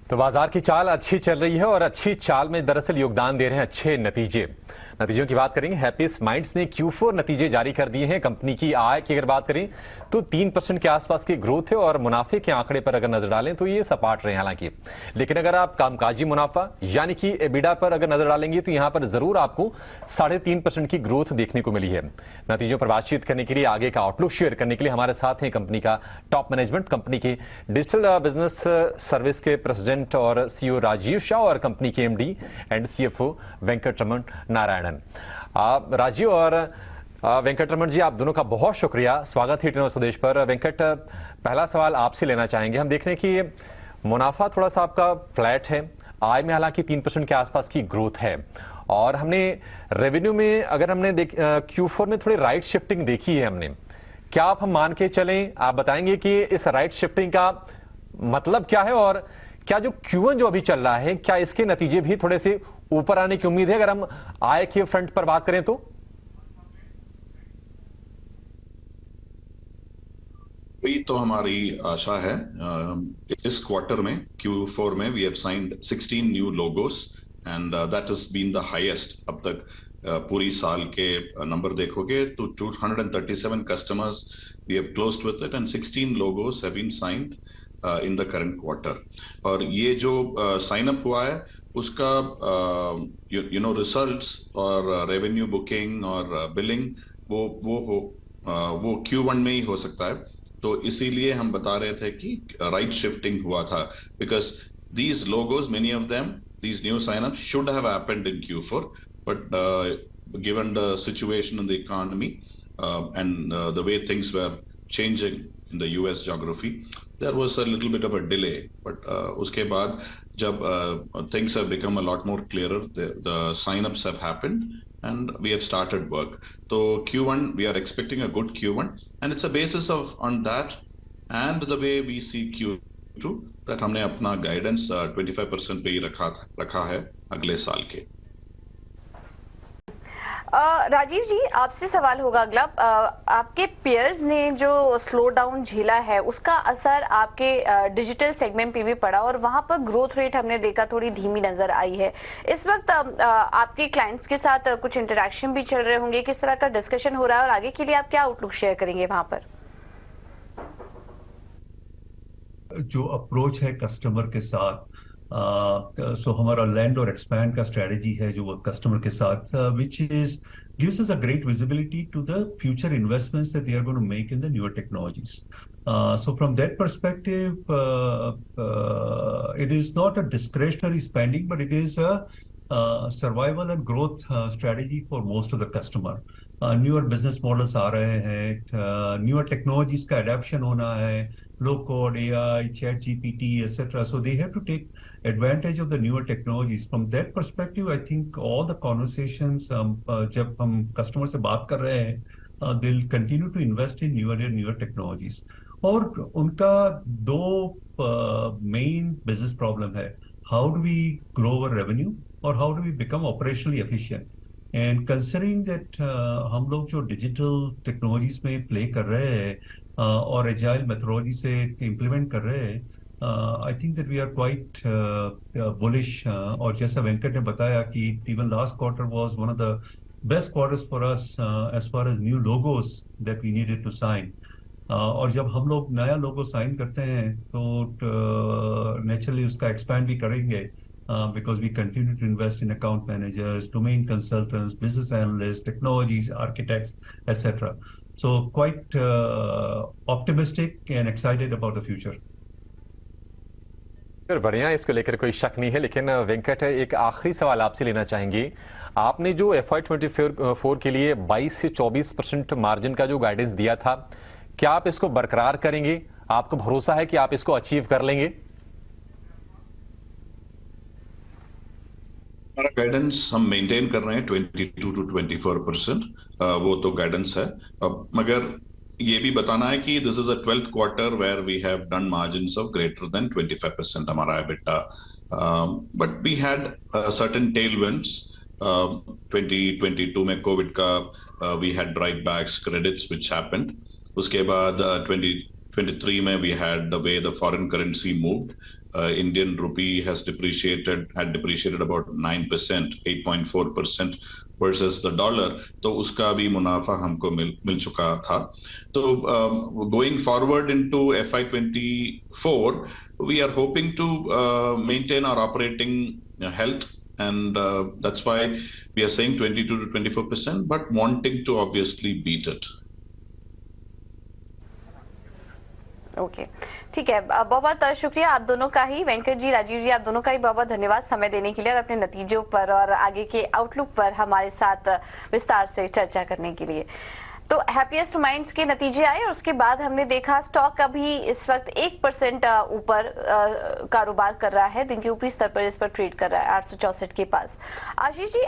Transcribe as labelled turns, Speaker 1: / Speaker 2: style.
Speaker 1: तो बाजार की चाल अच्छी चल रही है और अच्छी चाल में दरअसल योगदान दे रहे हैं अच्छे नतीजे। नतीजों की बात करेंगे। हैप्पीस्ट माइंड्स ने Q4 नतीजे जारी कर दिए हैं। कंपनी की आय की अगर बात करें तो 3% के आसपास की ग्रोथ है और मुनाफे के आंकड़े पर अगर नजर डालें तो ये सपाट रहे हालांकि। लेकिन अगर आप कामकाजी मुनाफा यानी कि एबिडा पर अगर नजर डालेंगे तो यहां पर जरूर आपको 3.5% की ग्रोथ देखने को मिली है। नतीजों पर बातचीत करने के लिए, आगे का आउटलुक शेयर करने के लिए हमारे साथ हैं कंपनी का टॉप मैनेजमेंट, कंपनी के डिजिटल बिजनेस सर्विस के प्रेसिडेंट और CEO राजीव शाह और कंपनी के MD and CFO Venkataraman Narayanan. Rajiv और वेंकटरमण जी, आप दोनों का बहुत शुक्रिया। स्वागत है टेनो स्वदेश पर। वेंकट, पहला सवाल आपसे लेना चाहेंगे। हम देख रहे हैं कि मुनाफा थोड़ा सा आपका फ्लैट है, आय में हालांकि 3% के आसपास की ग्रोथ है, और हमने रेवेन्यू में अगर हमने Q4 में थोड़ी राइट शिफ्टिंग देखी है हमने। क्या आप हम मान के चलें, आप बताएंगे कि इस राइट शिफ्टिंग का मतलब क्या है, और क्या जो Q1 जो अभी चल रहा है, क्या इसके नतीजे भी थोड़े से ऊपर आने की उम्मीद है अगर हम आय के फ्रंट पर बात करें तो?
Speaker 2: वही तो हमारी आशा है। इस क्वार्टर में Q4 में we have signed 16 new logos and that has been the highest अब तक। पूरी साल के नंबर देखोगे तो 237 customers we have closed with it and 16 logos have been signed in the current quarter. और ये जो साइन अप हुआ है उसका यू नो रिजल्ट्स और रेवेन्यू बुकिंग और बिलिंग वो Q1 में ही हो सकता है। तो इसीलिए हम बता रहे थे कि राइट शिफ्टिंग हुआ था, because these logos, many of them, these new signups should have happened in Q4, but given the situation in the economy and the way things were changing in the US geography, there was a little bit of a delay. But uske baad, jab things have become a lot more clearer, the signups have happened and we have started work. So Q1, we are expecting a good Q1, and it's a basis of on that and the way we see Q2 that हमने अपना guidance 25% पे ही रखा है अगले साल के।
Speaker 3: राजीव जी, आपसे सवाल होगा अगला। आपके पेयर्स ने जो स्लो डाउन झेला है उसका असर आपके डिजिटल सेगमेंट पे भी पड़ा और वहां पर ग्रोथ रेट हमने देखा थोड़ी धीमी नजर आई है। इस वक्त आपके क्लाइंट्स के साथ कुछ इंटरेक्शन भी चल रहे होंगे, किस तरह का डिस्कशन हो रहा है और आगे के लिए आप क्या आउटलुक शेयर करेंगे वहां पर?
Speaker 4: जो अप्रोच है कस्टमर के साथ, सो हमारा लैंड और एक्सपैंड का स्ट्रेटजी है जो कस्टमर के साथ, which is gives us a great visibility to the future investments that they are going to make in the newer technologies. So from that perspective, it is not a discretionary spending, but it is a survival and growth strategy for most of the customer. Newer business models आ रहे हैं, newer technologies का adaptation होना है, low code, AI, chat GPT, etc. So they have to take advantage of the newer technologies. From that perspective, I think all the conversations, जब हम customer से बात कर रहे हैं, they'll continue to invest in newer technologies. और उनका दो main business problem है. How do we grow our revenue or how do we become operationally efficient? And considering that हम लोग जो digital technologies में play कर रहे हैं और agile methodology से implement कर रहे हैं, I think that we are quite bullish. और जैसा वेंकट ने बताया कि even last quarter was one of the best quarters for us as far as new logos that we needed to sign. और जब हम लोग नया लोगो साइन करते हैं तो नेचुरली उसका एक्सपैंड भी करेंगे, because we continue to invest in account managers, domain consultants, business analysts, technologies, architects, etc. So quite optimistic and excited about the future.
Speaker 1: बढ़िया, इसको लेकर कोई शक नहीं है। लेकिन वेंकट, एक आखिरी सवाल आपसे लेना चाहेंगे। आपने जो FY24 के लिए 22 से 24% मार्जिन का जो गाइडेंस दिया था, क्या आप इसको बरकरार करेंगे? आपको भरोसा है कि आप इसको अचीव कर लेंगे?
Speaker 2: हमारा गाइडेंस हम मेंटेन कर रहे हैं 22 to 24%। वो तो गाइडेंस है। अब मगर ये भी बताना है कि this is a 12th quarter where we have done margins of greater than 25% हमारा EBITDA, but we had certain tailwinds. 2022 में कोविड का we had write backs credits which happened. उसके बाद 2023 में we had the way the foreign currency moved Indian rupee had depreciated about 9%, 8.4% versus the dollar, तो उसका भी मुनाफा हमको मिल चुका था. तो going forward into FY24, we are hoping to maintain our operating health, and that's why we are saying 22 to 24%, but wanting to obviously beat it.
Speaker 3: Okay ठीक है, बहुत बहुत शुक्रिया आप दोनों का ही, वेंकट जी, राजीव जी, आप दोनों का ही बहुत बहुत धन्यवाद समय देने के लिए और अपने नतीजों पर और आगे के आउटलुक पर हमारे साथ विस्तार से चर्चा करने के लिए. तो हैप्पीएस्ट माइंड्स के नतीजे आए और उसके बाद हमने देखा स्टॉक अभी इस वक्त 1% ऊपर कारोबार कर रहा है, दिन के ऊपरी स्तर पर इस पर ट्रेड कर रहा है 864 के पास. आशीष जी,